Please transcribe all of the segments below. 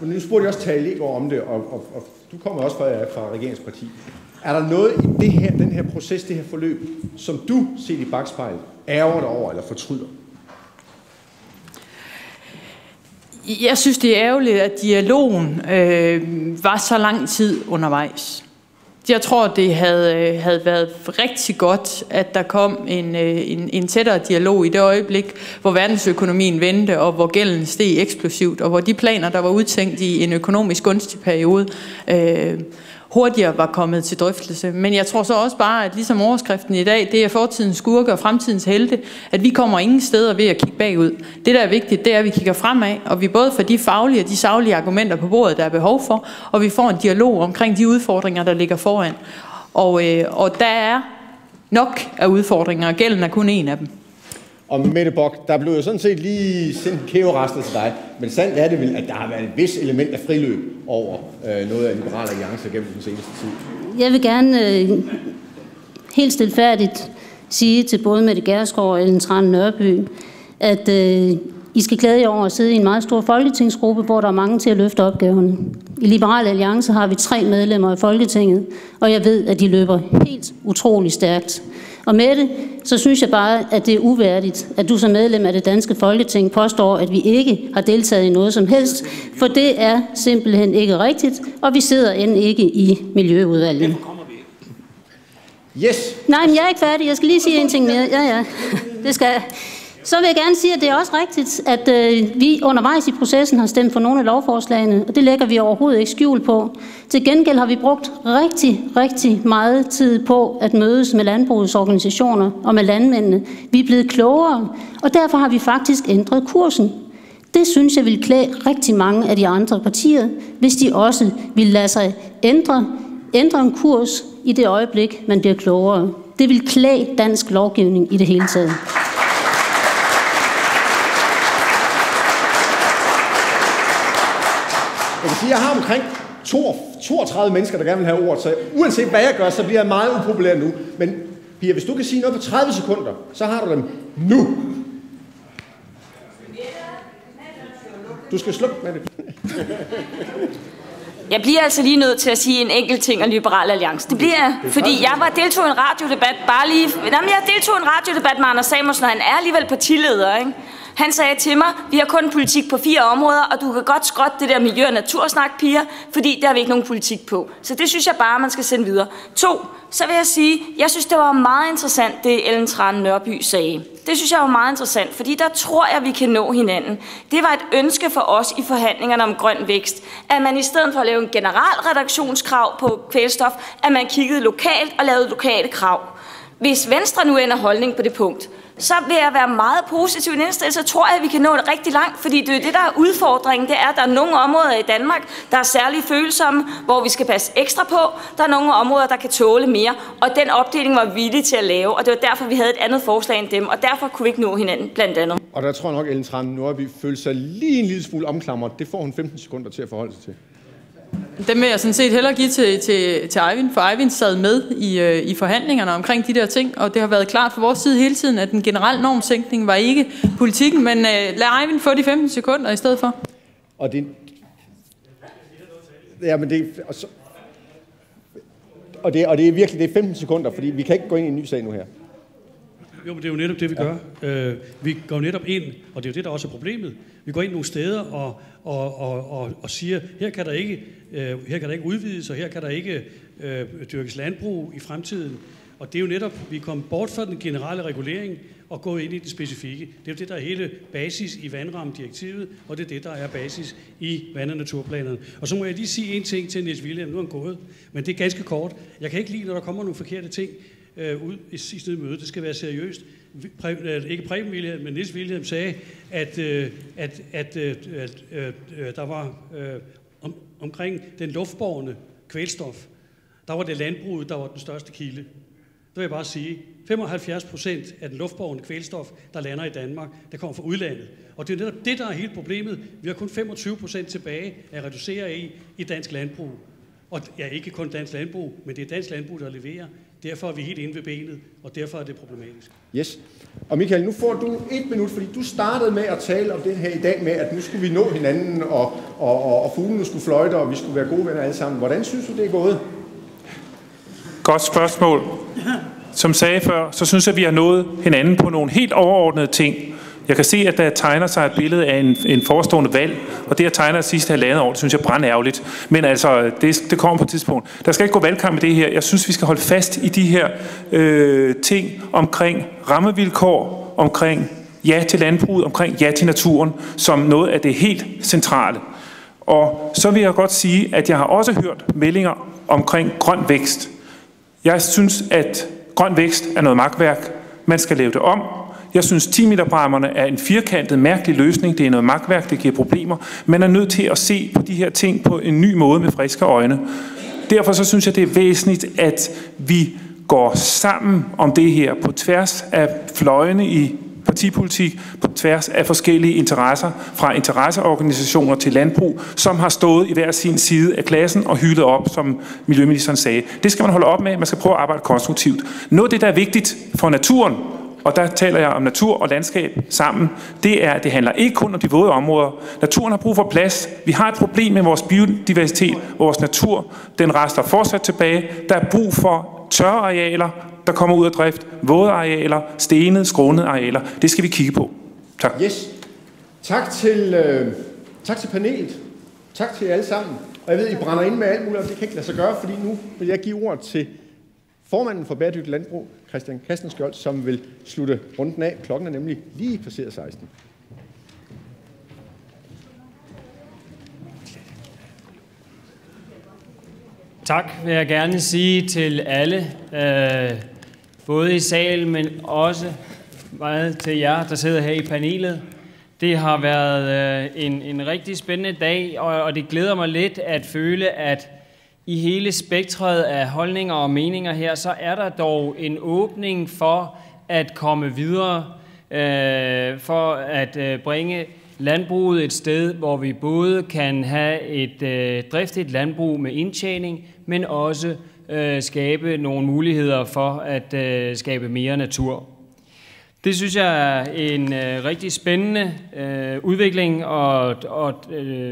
nu spurgte jeg også Tage Leegaard om det, og du kommer også fra regeringsparti. Er der noget i den her proces, det her forløb, som du set i bakspejlet, ærger dig over eller fortryder? Jeg synes, det er ærgerligt, at dialogen var så lang tid undervejs. Jeg tror, det havde været rigtig godt, at der kom en tættere dialog i det øjeblik, hvor verdensøkonomien vendte, og hvor gælden steg eksplosivt, og hvor de planer, der var udtænkt i en økonomisk gunstig periode, hurtigere var kommet til drøftelse. Men jeg tror så også bare, at ligesom overskriften i dag, det er fortidens skurke og fremtidens helte, at vi kommer ingen steder ved at kigge bagud. Det, der er vigtigt, det er, at vi kigger fremad, og vi både får de faglige og de saglige argumenter på bordet, der er behov for, og vi får en dialog omkring de udfordringer, der ligger foran. Og der er nok af udfordringer, og gælden er kun en af dem. Og Mette Bock, der blev jo sådan set lige sendt en kæverastel til dig, men sandt er det vel, at der har været et vis element af friløb over noget af Liberal Alliance gennem den seneste tid? Jeg vil gerne helt stilfærdigt sige til både Mette Gjerskov og Ellen Trane Nørby, at I skal glæde jer over at sidde i en meget stor folketingsgruppe, hvor der er mange til at løfte opgaverne. I Liberal Alliance har vi 3 medlemmer af Folketinget, og jeg ved, at de løber helt utrolig stærkt. Og Mette, så synes jeg bare, at det er uværdigt, at du som medlem af det danske Folketing påstår, at vi ikke har deltaget i noget som helst, for det er simpelthen ikke rigtigt, og vi sidder end ikke i Miljøudvalget. Yes. Nej, men jeg er ikke færdig. Jeg skal lige sige en ting mere. Ja, det skal jeg. Så vil jeg gerne sige, at det er også rigtigt, at vi undervejs i processen har stemt for nogle af lovforslagene, og det lægger vi overhovedet ikke skjul på. Til gengæld har vi brugt rigtig, rigtig meget tid på at mødes med landbrugets organisationer og med landmændene. Vi er blevet klogere, og derfor har vi faktisk ændret kursen. Det synes jeg vil klæde rigtig mange af de andre partier, hvis de også vil lade sig ændre en kurs i det øjeblik, man bliver klogere. Det vil klæde dansk lovgivning i det hele taget. Jeg kan sige, at jeg har omkring 32 mennesker, der gerne vil have ordet, så uanset hvad jeg gør, så bliver jeg meget upopulær nu. Men Pia, hvis du kan sige noget på 30 sekunder, så har du dem nu. Du skal slukke med det. Jeg bliver altså lige nødt til at sige en enkelt ting om Liberal Alliance. Det bliver jeg, fordi jeg deltog i en radiodebat, jeg deltog i en radiodebat med Anders Samuelsen, og han er alligevel partileder, ikke? Han sagde til mig, vi har kun politik på 4 områder, og du kan godt skrotte det der miljø- og natursnak, Pia, fordi der har vi ikke nogen politik på. Så det synes jeg bare, man skal sende videre. 2, så vil jeg sige, jeg synes, det var meget interessant, det Ellen Trane Nørby sagde. Det synes jeg var meget interessant, fordi der tror jeg, vi kan nå hinanden. Det var et ønske for os i forhandlingerne om grøn vækst, at man i stedet for at lave en generel reduktionskrav på kvælstof, at man kiggede lokalt og lavede lokale krav. Hvis Venstre nu ændrer holdning på det punkt, så vil jeg være meget positiv i indstillet, så tror jeg, at vi kan nå det rigtig langt, fordi det er det, der er udfordringen, det er, at der er nogle områder i Danmark, der er særligt følsomme, hvor vi skal passe ekstra på. Der er nogle områder, der kan tåle mere, og den opdeling var vi villige til at lave, og det var derfor, vi havde et andet forslag end dem, og derfor kunne vi ikke nå hinanden, blandt andet. Og der tror jeg nok, at Ellen Trane Nørby føler sig lige en lille smule omklamret. Det får hun 15 sekunder til at forholde sig til. Dem vil jeg sådan set hellere give til Eivind, for Eivind sad med i forhandlingerne omkring de der ting, og det har været klart fra vores side hele tiden, at den generelle normsænkning var ikke politikken, men lad Eivind få de 15 sekunder i stedet for. Og det... Ja, men det... Og det er virkelig, det er 15 sekunder, fordi vi kan ikke gå ind i en ny sag nu her. Jo, men det er jo netop det, vi gør. Vi går netop ind, og det er jo det, der også er problemet. Vi går ind nogle steder og siger, her kan der ikke udvides, og her kan der ikke dyrkes landbrug i fremtiden. Og det er jo netop, vi kommer bort fra den generelle regulering og går ind i det specifikke. Det er jo det, der er hele basis i vandrammedirektivet, og det er det, der er basis i vand- og naturplanerne. Og så må jeg lige sige en ting til Niels Wilhjelm, nu er han gået, men det er ganske kort. Jeg kan ikke lide, når der kommer nogle forkerte ting ud i sidste møde. Det skal være seriøst. Ikke Preben Wilhjelm, men Niels Wilhjelm sagde, at der var omkring den luftbårne kvælstof, der var det landbruget, der var den største kilde. Det vil jeg bare sige. 75% af den luftbårne kvælstof, der lander i Danmark, der kommer fra udlandet. Og det er netop det, der er hele problemet. Vi har kun 25% tilbage at reducere i dansk landbrug. Og ja, ikke kun dansk landbrug, men det er dansk landbrug, der leverer Derfor er vi helt inde ved benet, og derfor er det problematisk. Yes. Og Michael, nu får du 1 minut, fordi du startede med at tale om det her i dag med, at nu skulle vi nå hinanden, og fuglene skulle fløjte, og vi skulle være gode venner alle sammen. Hvordan synes du, det er gået? Godt spørgsmål. Som sagde før, så synes jeg, at vi har nået hinanden på nogle helt overordnede ting. Jeg kan se, at der tegner sig et billede af en forestående valg, og det, at tegner sidste halvandet år, det synes jeg er brandærgerligt. Men altså, det kommer på et tidspunkt. Der skal ikke gå valgkamp med det her. Jeg synes, vi skal holde fast i de her ting omkring rammevilkår, omkring ja til landbruget, omkring ja til naturen, som noget af det helt centrale. Og så vil jeg godt sige, at jeg har også hørt meldinger omkring grøn vækst. Jeg synes, at grøn vækst er noget makværk. Man skal lave det om. Jeg synes, 10-meter-bræmmerne er en firkantet, mærkelig løsning. Det er noget makværk, det giver problemer. Man er nødt til at se på de her ting på en ny måde med friske øjne. Derfor så synes jeg, det er væsentligt, at vi går sammen om det her på tværs af fløjene i partipolitik, på tværs af forskellige interesser, fra interesseorganisationer til landbrug, som har stået i hver sin side af klassen og hyldet op, som miljøministeren sagde. Det skal man holde op med. Man skal prøve at arbejde konstruktivt. Noget af det, der er vigtigt for naturen, og der taler jeg om natur og landskab sammen, det er, at det handler ikke kun om de våde områder. Naturen har brug for plads. Vi har et problem med vores biodiversitet. Vores natur, den rester fortsat tilbage. Der er brug for tørre arealer, der kommer ud af drift, våde arealer, stenede, skrånede arealer. Det skal vi kigge på. Tak. Yes. Tak til panelet. Tak til jer alle sammen. Og jeg ved, I brænder ind med alt muligt, og det kan ikke lade sig gøre, fordi nu vil jeg give ordet til formanden for Bæredygtigt Landbrug, Christian Castenskjold, som vil slutte runden af. Klokken er nemlig lige passeret 16. Tak vil jeg gerne sige til alle, både i salen, men også meget til jer, der sidder her i panelet. Det har været en rigtig spændende dag, og det glæder mig lidt at føle, at i hele spektret af holdninger og meninger her, så er der dog en åbning for at komme videre, for at bringe landbruget et sted, hvor vi både kan have et driftigt landbrug med indtjening, men også skabe nogle muligheder for at skabe mere natur. Det synes jeg er en rigtig spændende udvikling og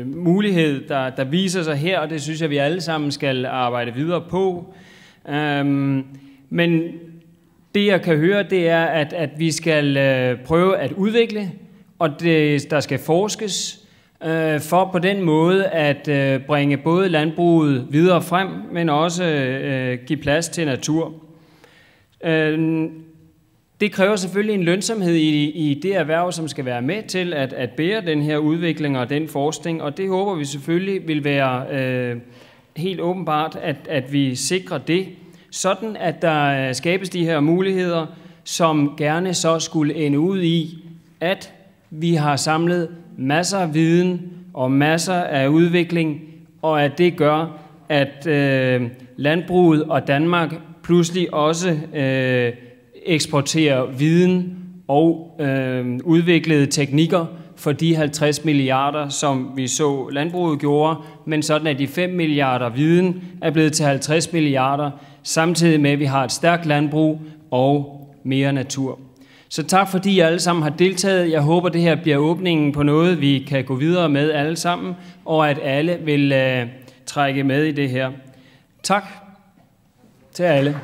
mulighed, der viser sig her, og det synes jeg, vi alle sammen skal arbejde videre på. Men det, jeg kan høre, det er, at vi skal prøve at udvikle, og der skal forskes for på den måde at bringe både landbruget videre frem, men også give plads til natur. Det kræver selvfølgelig en lønsomhed i det erhverv, som skal være med til at bære den her udvikling og den forskning, og det håber vi selvfølgelig vil være helt åbenbart, at vi sikrer det, sådan at der skabes de her muligheder, som gerne så skulle ende ud i, at vi har samlet masser af viden og masser af udvikling, og at det gør, at landbruget og Danmark pludselig også eksporterer viden og udviklede teknikker for de 50 milliarder, som vi så landbruget gjorde, men sådan at de 5 milliarder viden er blevet til 50 milliarder, samtidig med, at vi har et stærkt landbrug og mere natur. Så tak fordi I alle sammen har deltaget. Jeg håber, det her bliver åbningen på noget, vi kan gå videre med alle sammen, og at alle vil trække med i det her. Tak til alle.